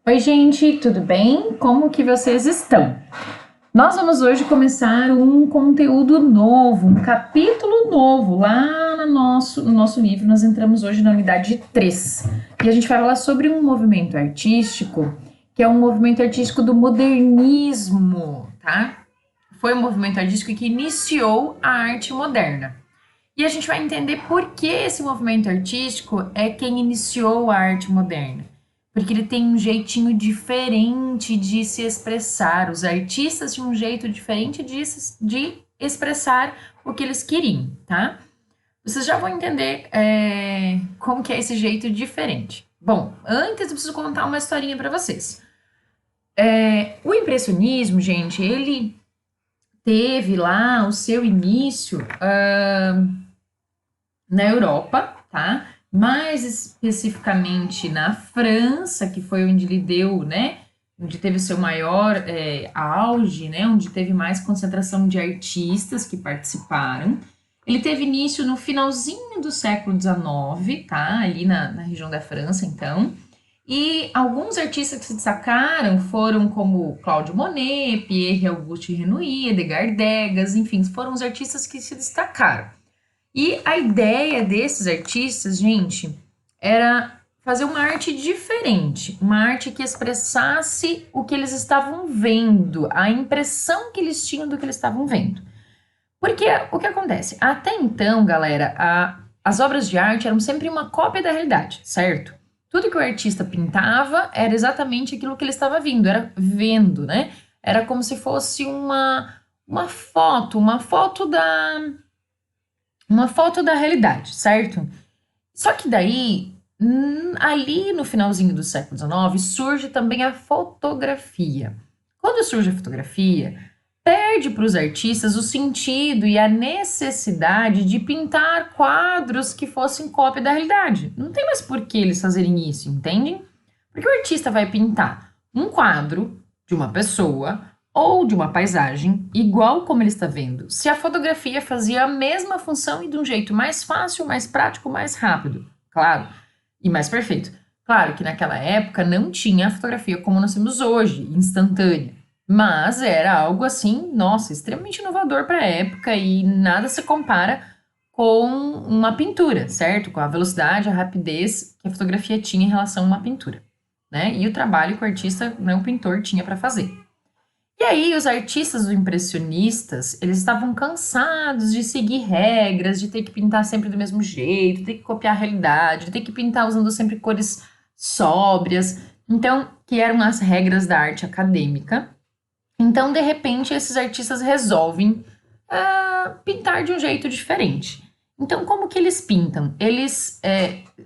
Oi, gente, tudo bem? Como que vocês estão? Nós vamos hoje começar um conteúdo novo, um capítulo novo lá no nosso livro. Nós entramos hoje na unidade 3 e a gente vai falar sobre um movimento artístico, que é um movimento artístico do modernismo, tá? Foi um movimento artístico que iniciou a arte moderna. E a gente vai entender por que esse movimento artístico é quem iniciou a arte moderna. Porque ele tem um jeitinho diferente de se expressar. Os artistas tinham um jeito diferente de expressar o que eles queriam, tá? Vocês já vão entender como que é esse jeito diferente. Bom, antes eu preciso contar uma historinha para vocês. O impressionismo, gente, ele teve lá o seu início na Europa, tá? Mais especificamente na França, que foi onde ele deu, né? Onde teve o seu maior auge, né? Onde teve mais concentração de artistas que participaram. Ele teve início no finalzinho do século XIX, tá? Ali na região da França, então. E alguns artistas que se destacaram foram como Claude Monet, Pierre-Auguste Renoir, Edgar Degas, enfim, foram os artistas que se destacaram. E a ideia desses artistas, gente, era fazer uma arte diferente, uma arte que expressasse o que eles estavam vendo, a impressão que eles tinham do que eles estavam vendo. Porque o que acontece? Até então, galera, as obras de arte eram sempre uma cópia da realidade, certo? Tudo que o artista pintava era exatamente aquilo que ele estava vendo, né? Era como se fosse uma foto da realidade, certo? Só que daí, ali no finalzinho do século XIX, surge também a fotografia. Quando surge a fotografia, perde para os artistas o sentido e a necessidade de pintar quadros que fossem cópia da realidade. Não tem mais por que eles fazerem isso, entendem? Porque o artista vai pintar um quadro de uma pessoa ou de uma paisagem, igual como ele está vendo, se a fotografia fazia a mesma função e de um jeito mais fácil, mais prático, mais rápido, claro, e mais perfeito. Claro que naquela época não tinha a fotografia como nós temos hoje, instantânea, mas era algo assim, nossa, extremamente inovador para a época e nada se compara com uma pintura, certo? Com a velocidade, a rapidez que a fotografia tinha em relação a uma pintura, né? E o trabalho que o artista, né, o pintor, tinha para fazer. E aí, os artistas impressionistas, eles estavam cansados de seguir regras, de ter que pintar sempre do mesmo jeito, de ter que copiar a realidade, de ter que pintar usando sempre cores sóbrias, então, que eram as regras da arte acadêmica. Então, de repente, esses artistas resolvem pintar de um jeito diferente. Então, como que eles pintam? Pra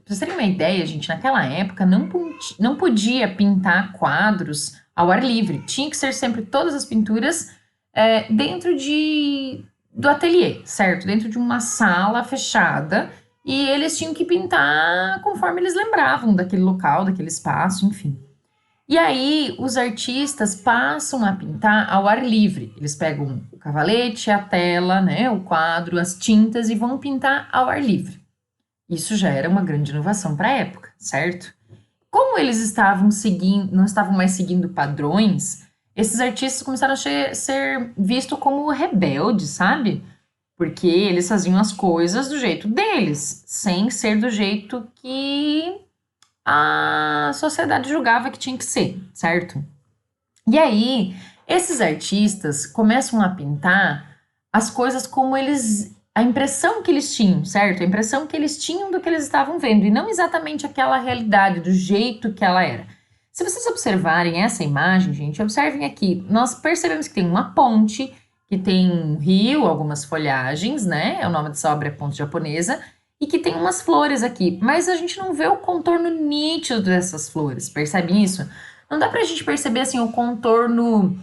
vocês terem uma ideia, gente, naquela época não podia pintar quadros ao ar livre. Tinha que ser sempre todas as pinturas dentro do ateliê, certo? Dentro de uma sala fechada. E eles tinham que pintar conforme eles lembravam daquele local, daquele espaço, enfim. E aí, os artistas passam a pintar ao ar livre. Eles pegam o cavalete, a tela, né, o quadro, as tintas e vão pintar ao ar livre. Isso já era uma grande inovação para a época, certo? Como eles não estavam mais seguindo padrões, esses artistas começaram a ser vistos como rebeldes, sabe? Porque eles faziam as coisas do jeito deles, sem ser do jeito que a sociedade julgava que tinha que ser, certo? E aí, esses artistas começam a pintar as coisas como a impressão que eles tinham, certo? A impressão que eles tinham do que eles estavam vendo, e não exatamente aquela realidade, do jeito que ela era. Se vocês observarem essa imagem, gente, observem aqui, nós percebemos que tem uma ponte, que tem um rio, algumas folhagens, né? O nome dessa obra é Ponte Japonesa, e que tem umas flores aqui, mas a gente não vê o contorno nítido dessas flores, percebe isso? Não dá pra gente perceber, assim, o contorno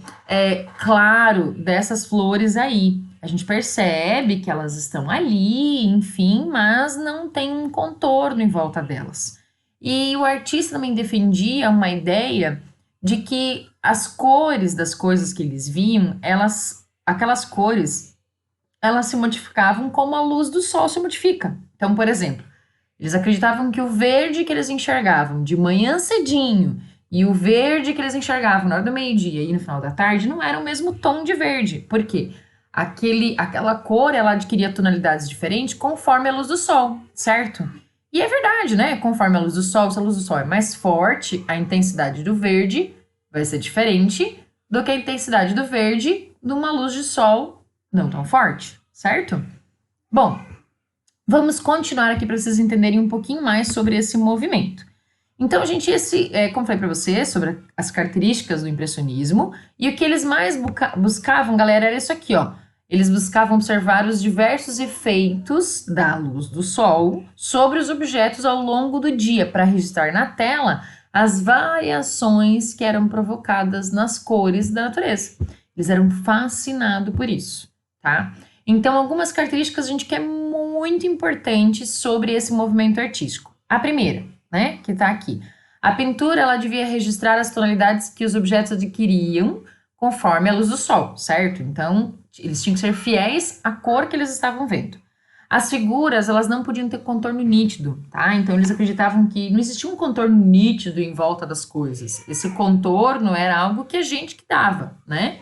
claro dessas flores aí. A gente percebe que elas estão ali, enfim, mas não tem um contorno em volta delas. E o artista também defendia uma ideia de que as cores das coisas que eles viam, aquelas cores, elas se modificavam como a luz do sol se modifica. Então, por exemplo, eles acreditavam que o verde que eles enxergavam de manhã cedinho E o verde que eles enxergavam na hora do meio-dia e no final da tarde não era o mesmo tom de verde. Por quê? Aquela cor, ela adquiria tonalidades diferentes conforme a luz do sol, certo? E é verdade, né? Conforme a luz do sol, se a luz do sol é mais forte, a intensidade do verde vai ser diferente do que a intensidade do verde de uma luz de sol não tão forte, certo? Bom, vamos continuar aqui para vocês entenderem um pouquinho mais sobre esse movimento. Então, gente, como falei para você, sobre as características do impressionismo, e o que eles mais buscavam, galera, era isso aqui, ó. Eles buscavam observar os diversos efeitos da luz do sol sobre os objetos ao longo do dia, para registrar na tela as variações que eram provocadas nas cores da natureza. Eles eram fascinados por isso, tá? Então, algumas características a gente quer muito importantes sobre esse movimento artístico. A primeira, né, que tá aqui. A pintura, ela devia registrar as tonalidades que os objetos adquiriam conforme a luz do sol, certo? Então, eles tinham que ser fiéis à cor que eles estavam vendo. As figuras, elas não podiam ter contorno nítido, tá? Então, eles acreditavam que não existia um contorno nítido em volta das coisas. Esse contorno era algo que a gente que dava, né?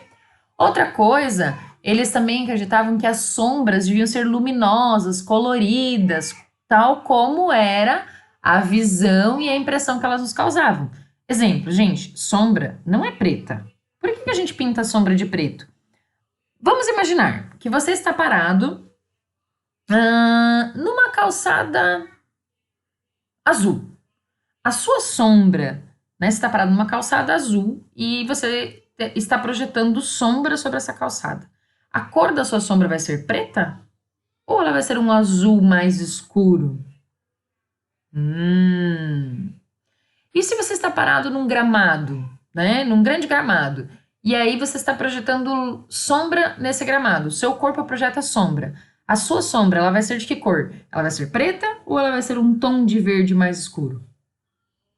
Outra coisa, eles também acreditavam que as sombras deviam ser luminosas, coloridas, tal como era a visão e a impressão que elas nos causavam. Exemplo, gente, sombra não é preta. Por que a gente pinta a sombra de preto? Vamos imaginar que você está parado numa calçada azul. A sua sombra, né, você está parado numa calçada azul e você está projetando sombra sobre essa calçada. A cor da sua sombra vai ser preta? Ou ela vai ser um azul mais escuro? E se você está parado num gramado, né? Num grande gramado, e aí você está projetando sombra nesse gramado, o seu corpo projeta sombra. A sua sombra, ela vai ser de que cor? Ela vai ser preta ou ela vai ser um tom de verde mais escuro?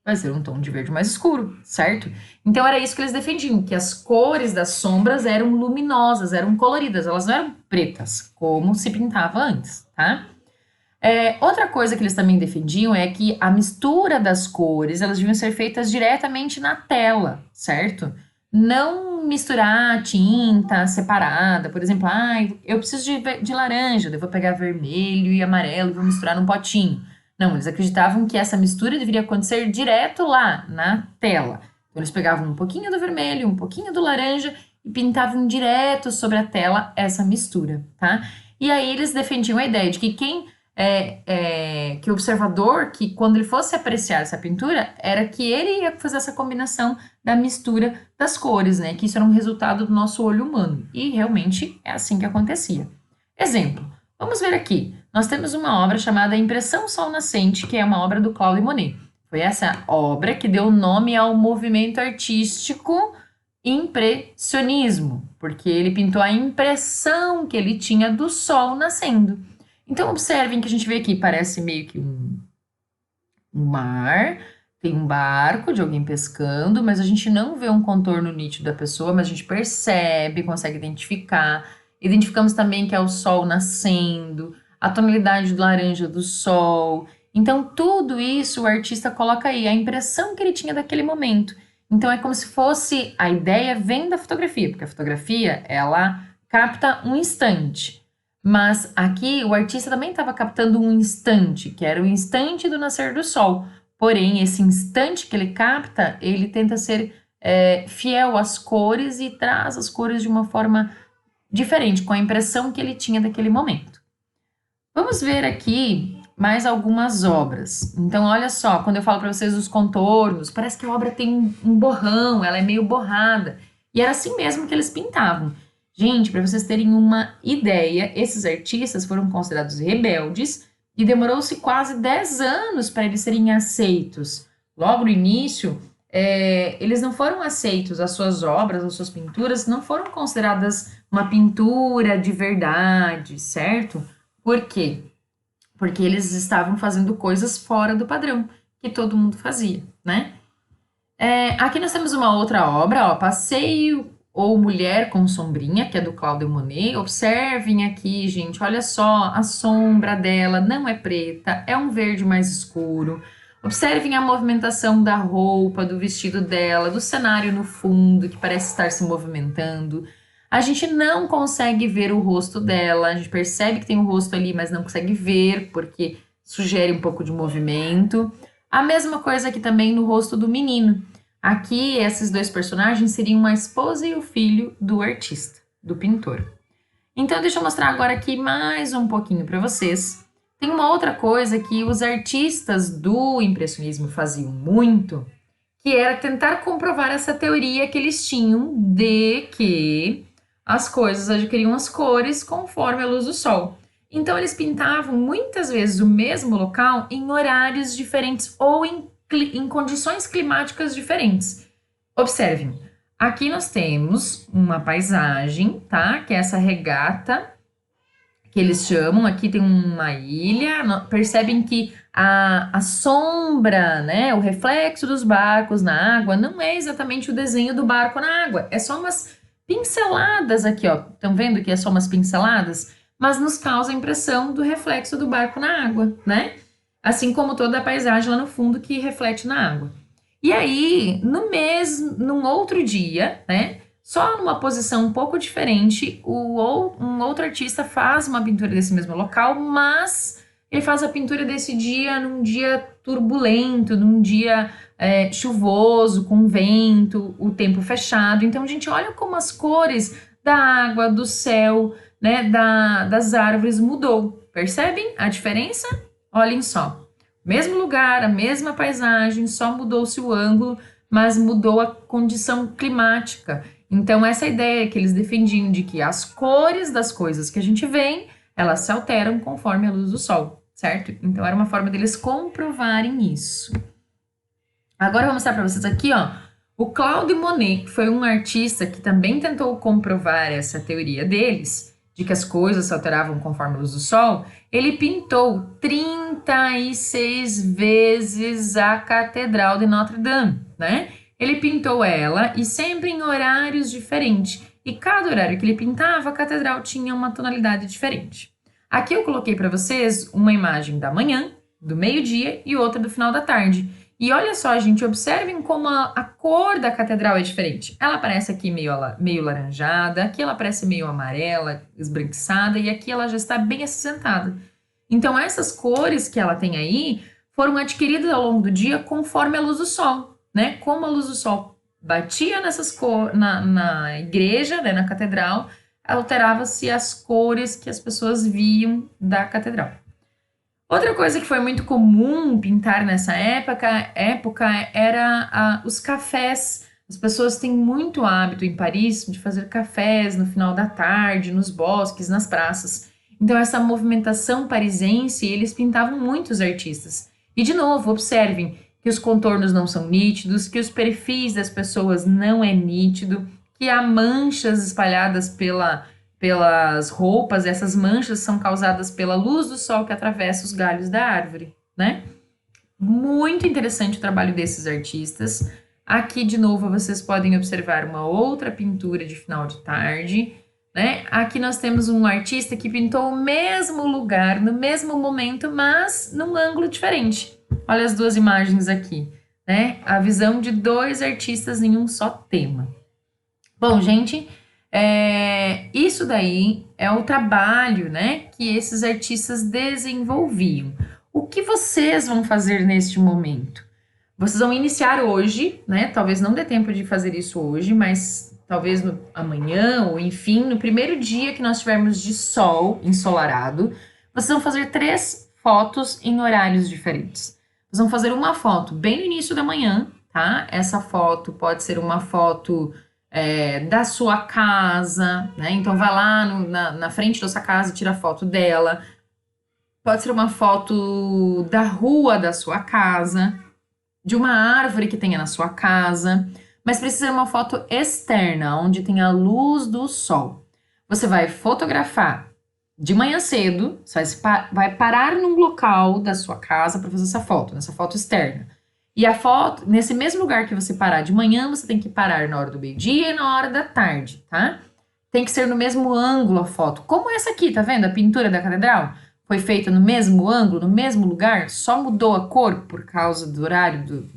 Vai ser um tom de verde mais escuro, certo? Então era isso que eles defendiam, que as cores das sombras eram luminosas, eram coloridas, elas não eram pretas, como se pintava antes, tá? Outra coisa que eles também defendiam é que a mistura das cores, elas deviam ser feitas diretamente na tela, certo? Não misturar tinta separada, por exemplo, eu preciso de laranja, eu vou pegar vermelho e amarelo e vou misturar num potinho. Não, eles acreditavam que essa mistura deveria acontecer direto lá, na tela. Então, eles pegavam um pouquinho do vermelho, um pouquinho do laranja e pintavam direto sobre a tela essa mistura, tá? E aí eles defendiam a ideia de que que o observador, que quando ele fosse apreciar essa pintura, era que ele ia fazer essa combinação da mistura das cores, né? Que isso era um resultado do nosso olho humano. E realmente é assim que acontecia. Exemplo, vamos ver aqui. Nós temos uma obra chamada Impressão Sol Nascente, que é uma obra do Claude Monet. Foi essa obra que deu nome ao movimento artístico impressionismo, porque ele pintou a impressão que ele tinha do sol nascendo. Então, observem que a gente vê aqui, parece meio que um mar, tem um barco de alguém pescando, mas a gente não vê um contorno nítido da pessoa, mas a gente percebe, consegue identificar. Identificamos também que é o sol nascendo, a tonalidade do laranja do sol. Então, tudo isso o artista coloca aí, a impressão que ele tinha daquele momento. Então, é como se fosse, a ideia vem da fotografia, porque a fotografia, ela capta um instante. Mas aqui o artista também estava captando um instante, que era o instante do nascer do sol. Porém, esse instante que ele capta, ele tenta ser fiel às cores e traz as cores de uma forma diferente, com a impressão que ele tinha daquele momento. Vamos ver aqui mais algumas obras. Então, olha só, quando eu falo para vocês os contornos, parece que a obra tem um borrão, ela é meio borrada. E era assim mesmo que eles pintavam. Gente, para vocês terem uma ideia, esses artistas foram considerados rebeldes e demorou-se quase 10 anos para eles serem aceitos. Logo no início, eles não foram aceitos, as suas obras, as suas pinturas não foram consideradas uma pintura de verdade, certo? Por quê? Porque eles estavam fazendo coisas fora do padrão que todo mundo fazia, né? Aqui nós temos uma outra obra, ó, Passeio ou Mulher com Sombrinha, que é do Claude Monet. Observem aqui, gente, olha só, a sombra dela não é preta, é um verde mais escuro. Observem a movimentação da roupa, do vestido dela, do cenário no fundo, que parece estar se movimentando. A gente não consegue ver o rosto dela, a gente percebe que tem um rosto ali, mas não consegue ver, porque sugere um pouco de movimento. A mesma coisa aqui também no rosto do menino. Aqui, esses dois personagens seriam a esposa e o filho do artista, do pintor. Então, deixa eu mostrar agora aqui mais um pouquinho para vocês. Tem uma outra coisa que os artistas do impressionismo faziam muito, que era tentar comprovar essa teoria que eles tinham de que as coisas adquiriam as cores conforme a luz do sol. Então, eles pintavam muitas vezes o mesmo local em horários diferentes ou em condições climáticas diferentes. Observem, aqui nós temos uma paisagem, tá? Que é essa regata que eles chamam. Aqui tem uma ilha. Percebem que a sombra, né? O reflexo dos barcos na água não é exatamente o desenho do barco na água. É só umas pinceladas aqui, ó. Estão vendo que é só umas pinceladas? Mas nos causa a impressão do reflexo do barco na água, né? Assim como toda a paisagem lá no fundo que reflete na água. E aí, num outro dia, né? Só numa posição um pouco diferente, um outro artista faz uma pintura desse mesmo local, mas ele faz a pintura desse dia num dia turbulento, num dia chuvoso, com vento, o tempo fechado. Então, gente, olha como as cores da água, do céu, né, das árvores mudou. Percebem a diferença? Olhem só. Mesmo lugar, a mesma paisagem, só mudou-se o ângulo, mas mudou a condição climática. Então, essa ideia que eles defendiam de que as cores das coisas que a gente vê, elas se alteram conforme a luz do sol, certo? Então, era uma forma deles comprovarem isso. Agora, eu vou mostrar para vocês aqui, ó, o Claude Monet, que foi um artista que também tentou comprovar essa teoria deles, de que as coisas se alteravam conforme a luz do sol. Ele pintou 36 vezes a Catedral de Notre Dame, né? Ele pintou ela e sempre em horários diferentes. E cada horário que ele pintava, a catedral tinha uma tonalidade diferente. Aqui eu coloquei para vocês uma imagem da manhã, do meio-dia e outra do final da tarde. E olha só, gente, observem como a cor da catedral é diferente. Ela parece aqui meio laranjada, aqui ela parece meio amarela, esbranquiçada, e aqui ela já está bem acinzentada. Então, essas cores que ela tem aí foram adquiridas ao longo do dia conforme a luz do sol, né? Como a luz do sol batia nessas cores na igreja, né, na catedral, alterava-se as cores que as pessoas viam da catedral. Outra coisa que foi muito comum pintar nessa época era os cafés. As pessoas têm muito hábito em Paris de fazer cafés no final da tarde, nos bosques, nas praças. Então, essa movimentação parisense, eles pintavam muitos artistas. E, de novo, observem que os contornos não são nítidos, que os perfis das pessoas não é nítido, que há manchas espalhadas pelas roupas, essas manchas são causadas pela luz do sol que atravessa os galhos da árvore, né? Muito interessante o trabalho desses artistas. Aqui, de novo, vocês podem observar uma outra pintura de final de tarde, né? Aqui nós temos um artista que pintou o mesmo lugar, no mesmo momento, mas num ângulo diferente. Olha as duas imagens aqui, né? A visão de dois artistas em um só tema. Bom, gente, isso daí é o trabalho, né, que esses artistas desenvolviam. O que vocês vão fazer neste momento? Vocês vão iniciar hoje, né? Talvez não dê tempo de fazer isso hoje, mas talvez amanhã ou enfim, no primeiro dia que nós tivermos de sol ensolarado, vocês vão fazer 3 fotos em horários diferentes. Vocês vão fazer uma foto bem no início da manhã, tá? Essa foto pode ser uma foto da sua casa, né? Então vai lá na frente da sua casa e tira a foto dela. Pode ser uma foto da rua da sua casa, de uma árvore que tenha na sua casa, mas precisa ser uma foto externa, onde tem a luz do sol. Você vai fotografar de manhã cedo, você vai parar num local da sua casa para fazer essa foto, nessa foto externa. E a foto, nesse mesmo lugar que você parar de manhã, você tem que parar na hora do meio-dia e na hora da tarde, tá? Tem que ser no mesmo ângulo a foto. Como essa aqui, tá vendo? A pintura da catedral? foi feita no mesmo ângulo, no mesmo lugar, só mudou a cor por causa do horário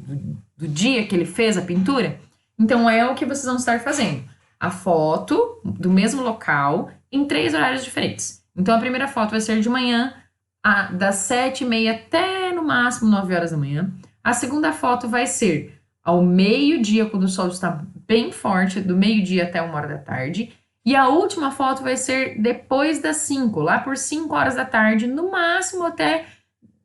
do dia que ele fez a pintura? Então é o que vocês vão estar fazendo. A foto do mesmo local em 3 horários diferentes. Então a primeira foto vai ser de manhã, das 7h30 até no máximo 9 horas da manhã. A segunda foto vai ser ao meio-dia, quando o sol está bem forte, do meio-dia até 1 hora da tarde. E a última foto vai ser depois das 5, lá por 5 horas da tarde, no máximo até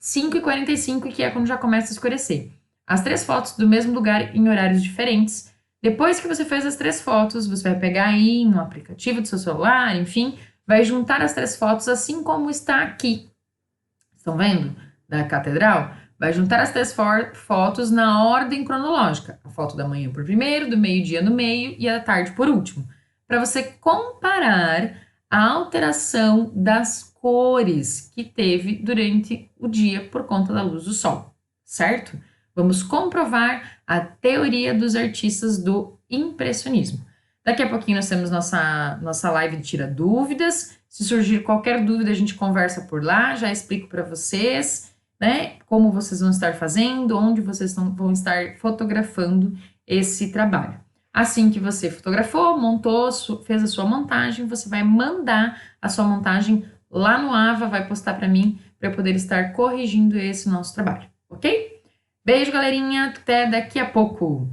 5h45, que é quando já começa a escurecer. As 3 fotos do mesmo lugar em horários diferentes. Depois que você fez as 3 fotos, você vai pegar aí um aplicativo do seu celular, enfim, vai juntar as 3 fotos assim como está aqui. Estão vendo? Da catedral? Vai juntar as 3 fotos na ordem cronológica. A foto da manhã por primeiro, do meio-dia no meio e a da tarde por último. Para você comparar a alteração das cores que teve durante o dia por conta da luz do sol, certo? Vamos comprovar a teoria dos artistas do impressionismo. Daqui a pouquinho nós temos nossa live de Tira Dúvidas. Se surgir qualquer dúvida, a gente conversa por lá, já explico para vocês, né, como vocês vão estar fazendo, onde vocês vão estar fotografando esse trabalho. Assim que você fotografou, montou, fez a sua montagem, você vai mandar a sua montagem lá no Ava, vai postar para mim, para eu poder estar corrigindo esse nosso trabalho, ok? Beijo, galerinha, até daqui a pouco!